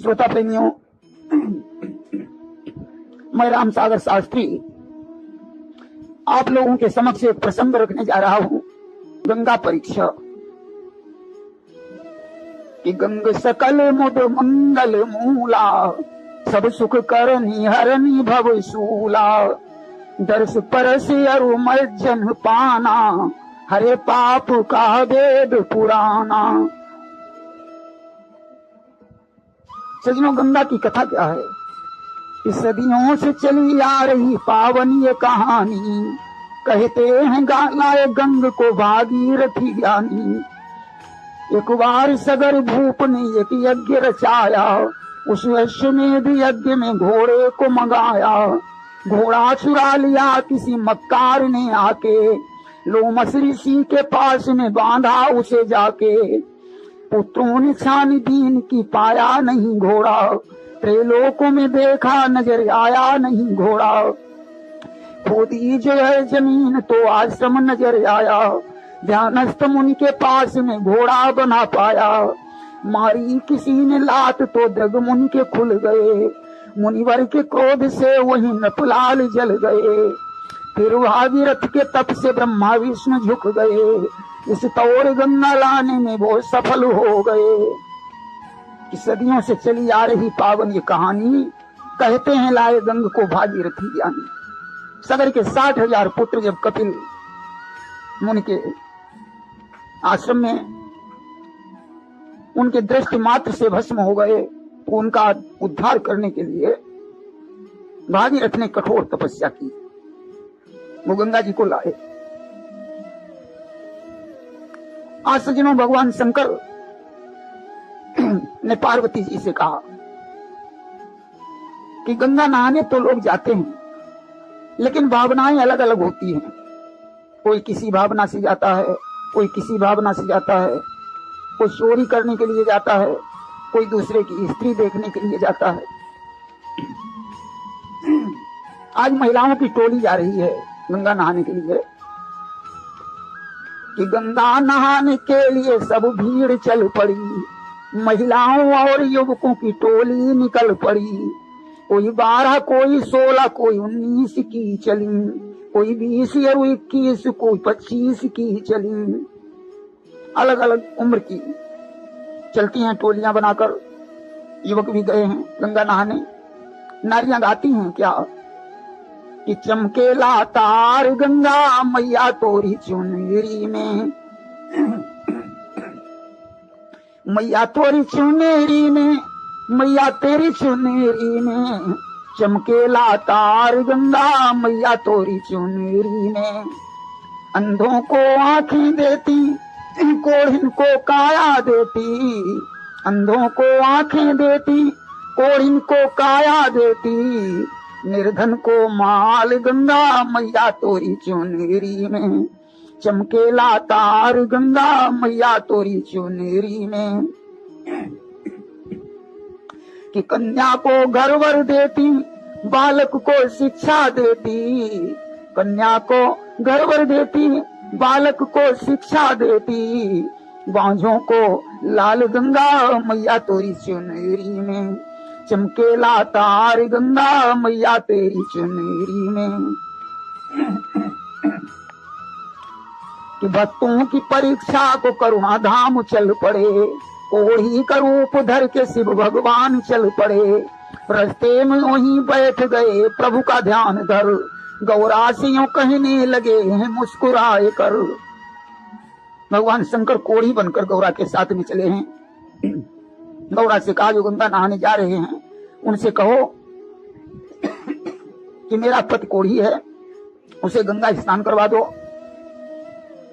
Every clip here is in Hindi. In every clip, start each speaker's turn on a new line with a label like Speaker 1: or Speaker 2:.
Speaker 1: श्रोता प्रेमियों, मैं राम सागर शास्त्री आप लोगों के समक्ष एक प्रसंग रखने जा रहा हूं। गंगा परीक्षा कि गंग सकल मुद मंगल मूला, सब सुख करनी हरनी भव शूला। दर्श परस अरु मज्जन पाना, हरे पाप का वेद पुराना। सजनों, गंगा की कथा क्या है? कि सदियों से चली आ रही पावन ये कहानी, कहते हैं गालाए गंग को भागीरथी ज्ञानी। एक बार सगर भूप ने एक यज्ञ रचाया, उस अश्वमेध यज्ञ में घोड़े को मंगाया। घोड़ा चुरा लिया किसी मक्कार ने आके, लोमस ऋषि के पास में बांधा उसे जाके। पुत्रों ने छान दीन की पाया नहीं घोड़ा, त्रिलोकों में देखा नजर आया नहीं घोड़ा। खोदी जो है जमीन तो आश्रम नजर आया, ध्यानस्थ मुनि के पास में घोड़ा बना पाया। मारी किसी ने लात तो दग मुनि के खुल गए, मुनिवर के क्रोध से वही नपलाल जल गए। फिर भागीरथ के तप से ब्रह्मा विष्णु झुक गए, इस तौर गंगा लाने में वो सफल हो गए। कि सदियों से चली आ रही पावन ये कहानी, कहते हैं लाए गंग को भागीरथी ज्ञानी। सगर के 60,000 पुत्र जब कपिल मुनि के आश्रम में उनके दृष्टि मात्र से भस्म हो गए, तो उनका उद्धार करने के लिए भागीरथ ने कठोर तपस्या की। वो गंगा जी को लाए। आज सज्जनों, भगवान शंकर ने पार्वती जी से कहा कि गंगा नहाने तो लोग जाते हैं, लेकिन भावनाएं अलग अलग होती हैं। कोई किसी भावना से जाता है, कोई किसी भावना से जाता है, कोई चोरी करने के लिए जाता है, कोई दूसरे की स्त्री देखने के लिए जाता है। आज महिलाओं की टोली जा रही है गंगा नहाने के लिए। कि गंगा नहाने के लिए सब भीड़ चल पड़ी, महिलाओं और युवकों की टोली निकल पड़ी। कोई 12, कोई 16, कोई 19 की चली, कोई 20 और 21, कोई 25 की चली। अलग अलग उम्र की चलती हैं टोलियां बनाकर। युवक भी गए हैं गंगा नहाने। नारियां गाती हैं क्या कि चमकेला तार गंगा मैया तोरी चुनरी में, मैया तोरी चुनरी में, मैया तेरी चुनरी में। चमकेला तार गंगा मैया तोरी चुनरी में। अंधों को आंखें देती, कोढ़िन को काया देती। अंधों को आंखें देती, कोढ़िन को काया देती। निर्धन को माल गंगा मैया तोरी चुनरी में। चमकेला तार गंगा मैया तोरी चुनरी में। कि कन्या को घर वर देती, बालक को शिक्षा देती। कन्या को घर वर देती, बालक को शिक्षा देती। बांझों को लाल गंगा मैया तोरी चुनरी में। चमकेला तार गंगा मैया तेरी चुनरी में। कि भक्तों की परीक्षा को करुणा धाम चल पड़े, कोढ़ी का रूप धर के शिव भगवान चल पड़े। रास्ते में वहीं बैठ गए प्रभु का ध्यान धर, गौरासियों कहने लगे हैं मुस्कुराए कर। भगवान शंकर कोढ़ी बनकर गौरा के साथ में चले हैं। गौरा से कहा जो गंगा नहाने जा रहे हैं उनसे कहो कि मेरा पति कोढ़ी है, उसे गंगा स्नान करवा दो।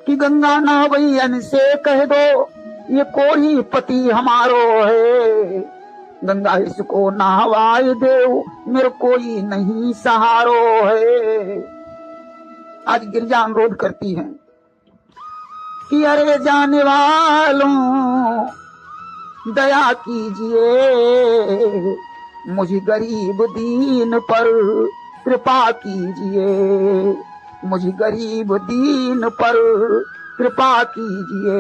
Speaker 1: कि गंगा नहावैयन से कह दो ये कोढ़ी पति हमारो है। गंगा इसको नहवाए देव, मेरे कोई नहीं सहारो है। आज गिरजा अनुरोध करती है कि अरे जाने वालों दया कीजिए, मुझे गरीब दीन पर कृपा कीजिए। मुझे गरीब दीन पर कृपा कीजिए।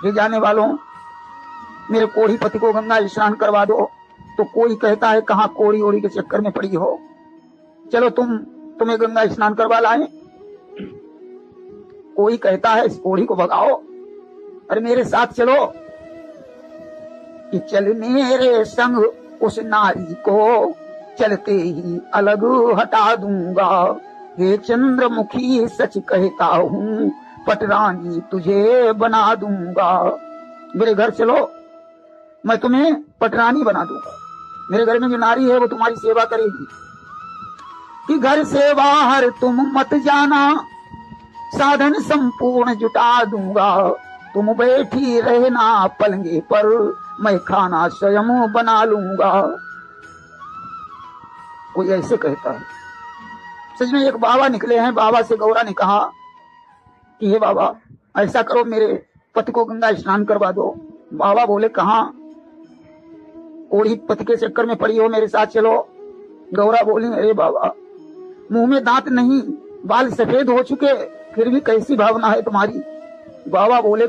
Speaker 1: हे जाने वालों, मेरे कोढ़ी पति को गंगा स्नान करवा दो। तो कोई कहता है कहाँ कोड़ी ओड़ी के चक्कर में पड़ी हो, चलो तुम्हें गंगा स्नान करवा लाए। कोई कहता है इस कोड़ी को भगाओ, अरे मेरे साथ चलो, कि चल मेरे संग उस नारी को चलते ही अलग हटा दूंगा। हे चंद्रमुखी सच कहता हूँ, पटरानी तुझे बना दूंगा। मेरे घर चलो, मैं तुम्हें पटरानी बना दूंगा। मेरे घर में जो नारी है वो तुम्हारी सेवा करेगी। कि घर से बाहर तुम मत जाना, साधन संपूर्ण जुटा दूंगा। तुम बैठी रहना पलंगे पर, मैं खाना स्वयं बना लूंगा। कोई ऐसे कहता है। सच में एक बाबा निकले हैं, बाबा से गौरा ने कहा कि हे बाबा ऐसा करो, मेरे पति को गंगा स्नान करवा दो। बाबा बोले कहाँ कोड़ी पति के चक्कर में पड़ी हो, मेरे साथ चलो। गौरा बोली अरे बाबा मुंह में दांत नहीं, बाल सफेद हो चुके, फिर भी कैसी भावना है तुम्हारी। बाबा बोले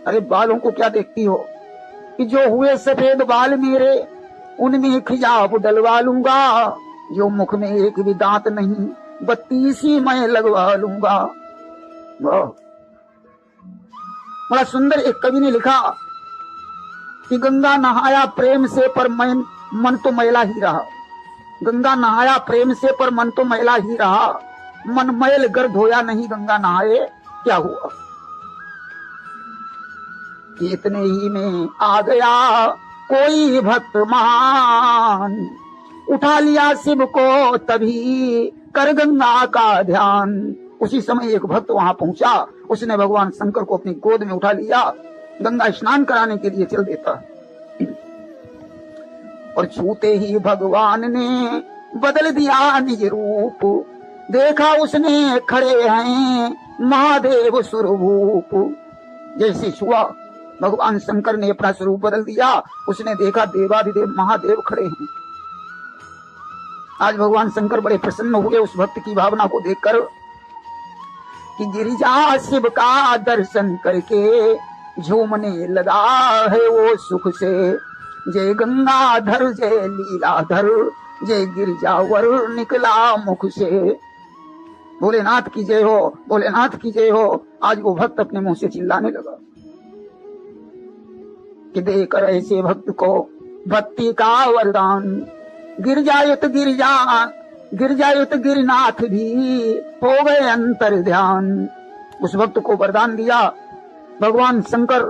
Speaker 1: अरे बालों को क्या देखती हो, कि जो हुए सफेद बाल मेरे उनमें खिजाब डलवा लूंगा। जो मुख में एक भी दांत नहीं, 32 मैं लगवा लूंगा। बड़ा सुंदर एक कवि ने लिखा कि गंगा नहाया प्रेम से पर मन तो मैला ही रहा। गंगा नहाया प्रेम से पर मन तो मैला ही रहा। मन मैल गर धोया नहीं, गंगा नहाए क्या हुआ। इतने ही में आ गया कोई भक्त महान, उठा लिया शिव को तभी कर गंगा का ध्यान। उसी समय एक भक्त वहां पहुंचा, उसने भगवान शंकर को अपनी गोद में उठा लिया, गंगा स्नान कराने के लिए चल देता है। और छूते ही भगवान ने बदल दिया निज रूप, देखा उसने खड़े हैं महादेव स्वरूप। जैसे छुआ भगवान शंकर ने अपना स्वरूप बदल दिया, उसने देखा देवाधिदेव महादेव खड़े हैं। आज भगवान शंकर बड़े प्रसन्न हुए उस भक्त की भावना को देखकर, कि गिरिजा शिव का दर्शन करके झूमने लगा है वो सुख से। जय गंगाधर जय लीलाधर, जय गिरिजावर निकला मुख से। भोलेनाथ की जय हो, भोलेनाथ की जय हो। आज वो भक्त अपने मुंह से चिल्लाने लगा कि देकर ऐसे भक्त को भक्ति का वरदान, गिरजायुत गिरिनाथ भी हो गए अंतर ध्यान। उस भक्त को वरदान दिया भगवान शंकर,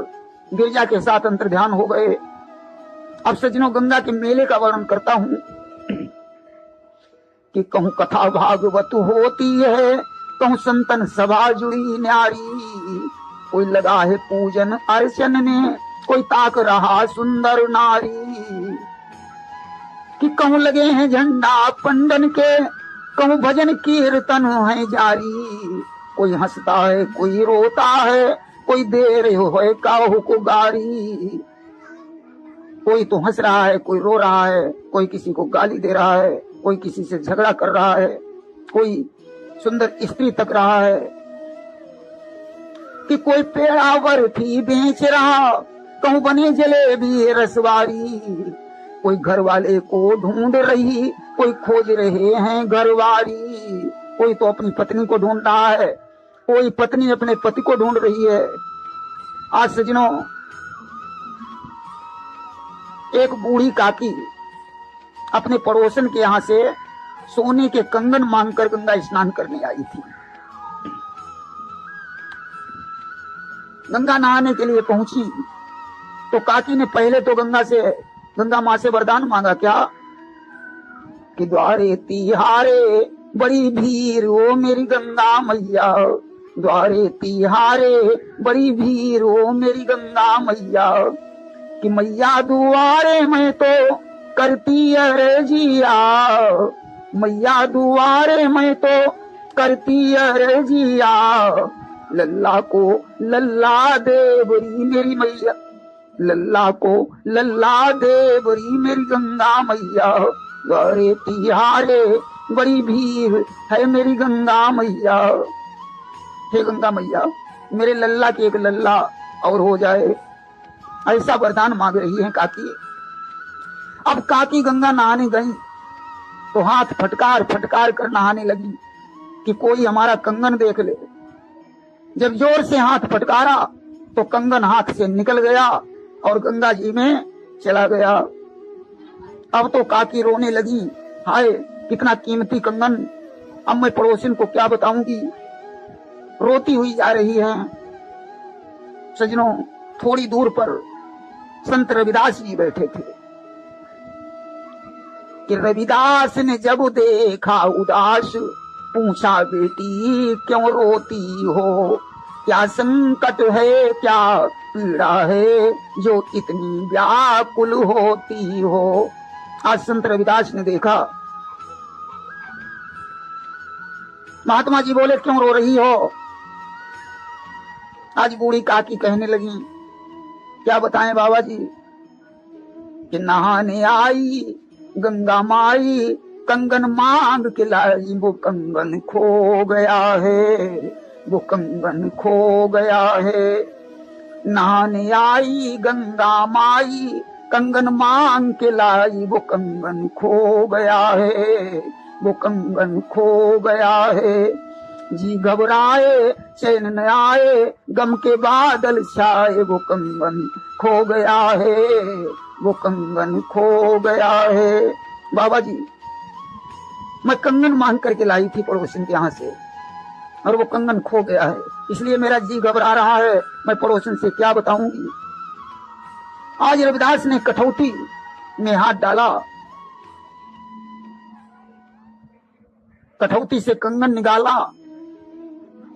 Speaker 1: गिरजा के साथ अंतर ध्यान हो गए। अब सज्जनों गंगा के मेले का वर्णन करता हूँ कि कहूँ कथा भागवत होती है, कहूँ संतन सभा जुड़ी न्यारी। कोई लगा है पूजन अर्चन में, कोई ताक रहा सुंदर नारी। कि कहूँ लगे हैं झंडा पंडन के, कहूँ भजन कीर्तन है जारी। कोई हंसता है कोई रोता है, कोई दे रहे हो काहू को गारी। कोई तो हंस रहा है, कोई रो रहा है, कोई किसी को गाली दे रहा है, कोई किसी से झगड़ा कर रहा है, कोई सुंदर स्त्री तक रहा है। कि कोई पेड़ा बर्फी बेच रहा, कहूँ बने जलेबी रसवारी। कोई घर वाले को ढूंढ रही, कोई खोज रहे हैं घरवारी। कोई तो अपनी पत्नी को ढूंढ रहा है, कोई पत्नी अपने पति को ढूंढ रही है। आज सजनों एक बूढ़ी काकी अपने पड़ोसन के यहाँ से सोने के कंगन मांगकर गंगा स्नान करने आई थी। गंगा नहाने के लिए पहुंची तो काकी ने पहले तो गंगा माँ से वरदान मांगा, क्या कि द्वारे तिहारे बड़ी भीड़ ओ मेरी गंगा मैया। द्वारे तिहारे बड़ी भीड़ ओ मेरी गंगा मैया। कि मैया दुआरे में तो करती अर्जिया, मैया दुआरे में तो करती अर्जिया। लल्ला को लल्ला देवरी मेरी मैया, लल्ला को लल्ला देवरी मेरी गंगा मैया। द्वारे तिहारे बड़ी भीड़ है मेरी गंगा मैया। हे गंगा मैया मेरे लल्ला की एक लल्ला और हो जाए, ऐसा वरदान मांग रही है काकी। अब काकी गंगा नहाने गई तो हाथ फटकार फटकार कर नहाने लगी कि कोई हमारा कंगन देख ले। जब जोर से हाथ फटकारा तो कंगन हाथ से निकल गया और गंगा जी में चला गया। अब तो काकी रोने लगी, हाय कितना कीमती कंगन, अब मैं पड़ोसिन को क्या बताऊंगी। रोती हुई जा रही है। सजनों, थोड़ी दूर पर संत रविदास जी बैठे थे कि रविदास ने जब देखा उदास, पूछा बेटी क्यों रोती हो, क्या संकट है क्या पीड़ा है जो इतनी व्याकुल होती हो। आज संत रविदास ने देखा। महात्मा जी बोले क्यों रो रही हो। आज बूढ़ी काकी कहने लगी, क्या बताएं बाबा जी कि नहाने आई गंगा माई, कंगन मांग के लाई, वो कंगन खो गया है, वो कंगन खो गया है। नहाने आई गंगा माई, कंगन मांग के लाई, वो कंगन खो गया है, वो कंगन खो गया है। जी घबराए चैन न आए, गम के बादल छाए, वो कंगन खो गया है, वो कंगन खो गया है। बाबा जी, मैं कंगन मांग करके लाई थी पड़ोसन के यहाँ से और वो कंगन खो गया है, इसलिए मेरा जी घबरा रहा है, मैं पड़ोसन से क्या बताऊंगी। आज रविदास ने कठौती में हाथ डाला, कठौती से कंगन निकाला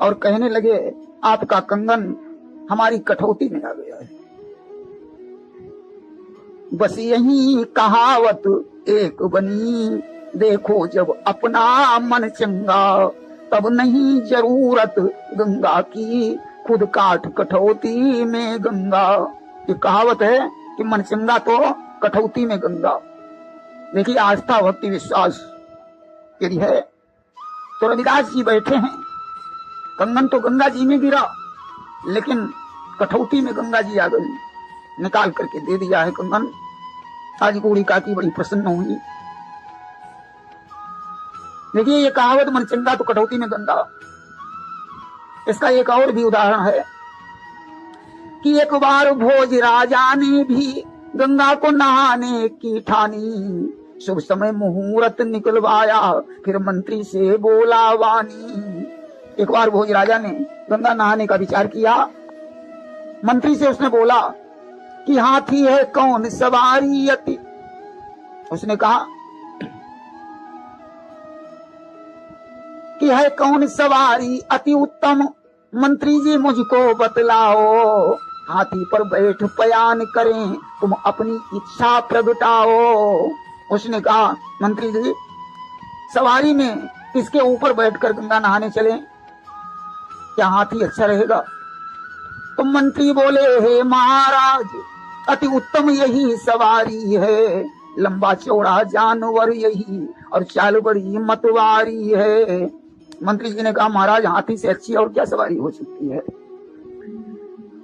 Speaker 1: और कहने लगे, आपका कंगन हमारी कठौती में आ गया है। बस यही कहावत एक बनी, देखो जब अपना मन चंगा, तब नहीं जरूरत गंगा की, खुद काट कठौती में गंगा। ये कहावत है कि मन चंगा तो कठौती में गंगा। देखिए, आस्था भक्ति विश्वास यदि है तो रविदास जी बैठे हैं, कंगन तो गंगा जी में गिरा, लेकिन कठौती में गंगा जी आ गई, निकाल करके दे दिया है कंगन। आज बूढ़ी काकी बड़ी प्रसन्न हुई। देखिए, ये कहावत मन चंगा तो कठौती में गंगा, इसका एक और भी उदाहरण है कि एक बार भोज राजा ने भी गंगा को नहाने की ठानी, शुभ समय मुहूर्त निकलवाया, फिर मंत्री से बोला वाणी। एक बार भोज राजा ने गंगा नहाने का विचार किया, मंत्री से उसने बोला कि हाथी है कौन सवारी अति, उसने कहा कि है कौन सवारी अति उत्तम, मंत्री जी मुझको बतलाओ, हाथी पर बैठ पयान करें तुम अपनी इच्छा प्रगटाओ। उसने कहा, मंत्री जी सवारी में किसके ऊपर बैठकर गंगा नहाने चलें, क्या हाथी अच्छा रहेगा। तो मंत्री बोले, हे महाराज अति उत्तम यही सवारी है, लंबा चौड़ा जानवर यही और चाल बड़ी मतवारी है। मंत्री जी ने कहा, महाराज हाथी से अच्छी और क्या सवारी हो सकती है।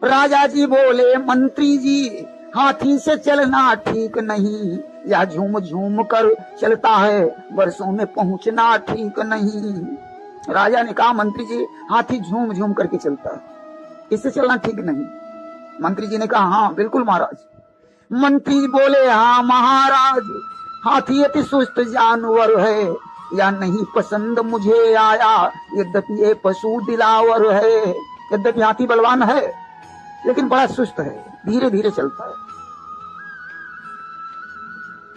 Speaker 1: राजा जी बोले, मंत्री जी हाथी से चलना ठीक नहीं, या झूम झूम कर चलता है, वर्षों में पहुंचना ठीक नहीं। राजा ने कहा, मंत्री जी हाथी झूम झूम करके चलता है, इससे चलना ठीक नहीं। मंत्री जी ने कहा, हाँ बिल्कुल महाराज। मंत्री बोले, हाँ महाराज हाथी अति सुस्त जानवर है, या नहीं पसंद मुझे आया, यद्यपि ये पशु दिलावर है। यद्यपि हाथी बलवान है लेकिन बड़ा सुस्त है, धीरे धीरे चलता है।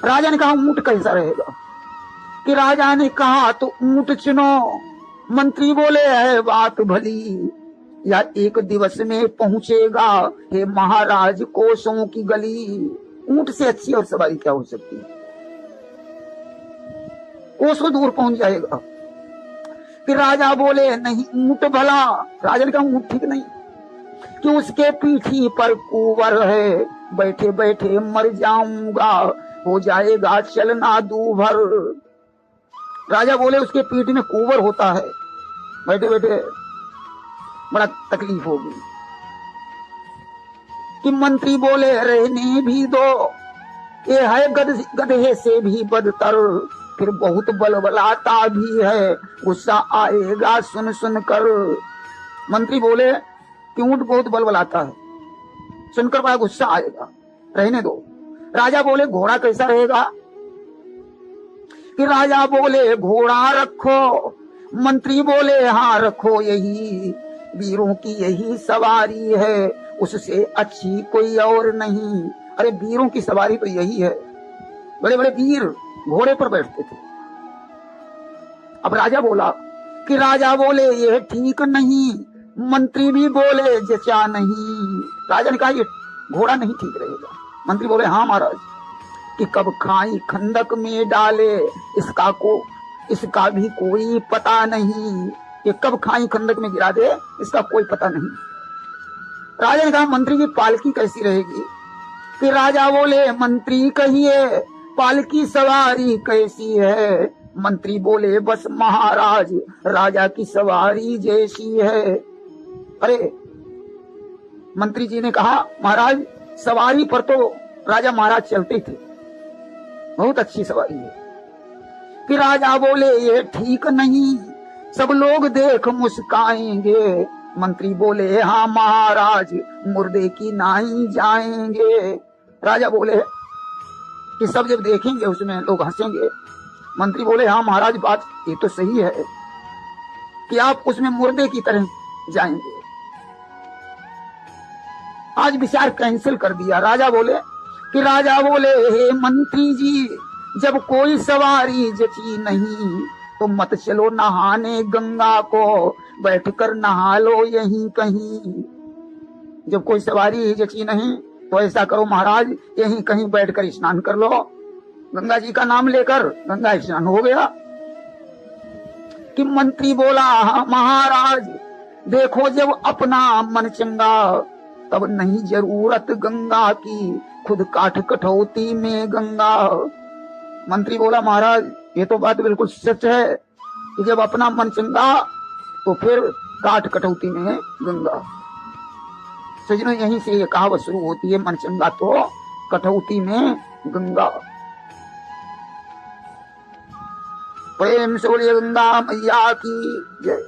Speaker 1: राजा ने कहा, ऊंट कैसा रहेगा। कि राजा ने कहा, तो ऊंट चुनो। मंत्री बोले, है बात भली, या एक दिवस में पहुंचेगा हे महाराज कोसों की गली। ऊंट से अच्छी और सवारी क्या हो सकती है, कोसों दूर पहुंच जाएगा। फिर राजा बोले, नहीं ऊंट भला। राजा ने कहा, ऊंट ठीक नहीं, कि उसके पीठी पर कुंवर है, बैठे बैठे मर जाऊंगा, हो जाएगा चलना दूभर। राजा बोले, उसके पीठ में कुंवर होता है, बैठे बैठे बड़ा तकलीफ होगी। कि मंत्री बोले, रहने भी दो, ये है गधे से भी बदतर, फिर बहुत बलबलाता भी है, गुस्सा आएगा सुन सुन कर। मंत्री बोले कि ऊंट बहुत बलबलाता है, सुनकर बड़ा गुस्सा आएगा, रहने दो। राजा बोले घोड़ा कैसा रहेगा? कि राजा बोले घोड़ा रखो, मंत्री बोले हाँ रखो, यही वीरों की यही सवारी है, उससे अच्छी कोई और नहीं। अरे वीरों की सवारी तो यही है, बड़े बड़े वीर घोड़े पर बैठते थे। अब राजा बोला कि राजा बोले ये ठीक नहीं, मंत्री भी बोले जचा नहीं। राजा ने कहा ये घोड़ा नहीं ठीक रहेगा। मंत्री बोले हाँ महाराज। कि कब खाई खंदक में डाले, इसका भी कोई पता नहीं। ये कब खाई खंदक में गिरा दे, इसका कोई पता नहीं। राजा ने कहा मंत्री की पालकी कैसी रहेगी? कि राजा बोले मंत्री कहिए पालकी सवारी कैसी है? मंत्री बोले बस महाराज राजा की सवारी जैसी है। अरे मंत्री जी ने कहा महाराज सवारी पर तो राजा महाराज चलते थे, बहुत अच्छी सवारी है। कि राजा बोले ये ठीक नहीं, सब लोग देख मुस्काएंगे। मंत्री बोले हाँ महाराज मुर्दे की नाई जाएंगे। राजा बोले कि सब जब देखेंगे उसमें लोग हंसेंगे। मंत्री बोले हाँ महाराज बात ये तो सही है कि आप उसमें मुर्दे की तरह जाएंगे। आज विचार कैंसिल कर दिया। राजा बोले कि राजा बोले हे मंत्री जी जब कोई सवारी जची नहीं तो मत चलो नहाने गंगा को, बैठकर नहा लो यहीं कहीं। जब कोई सवारी जची नहीं तो ऐसा करो महाराज यहीं कहीं बैठकर स्नान कर लो। गंगा जी का नाम लेकर गंगा स्नान हो गया। कि मंत्री बोला हाँ महाराज देखो जब अपना मन चंगा तब नहीं जरूरत गंगा की, खुद काठ कठौती में गंगा। मंत्री बोला महाराज ये तो बात बिल्कुल सच है कि जब अपना मन चंगा तो फिर काठ कटौती में गंगा। सजनों यहीं से ये कहावत शुरू होती है, मन चंगा तो कटौती में गंगा। प्रेम से बोलिए गंगा मैया की जय।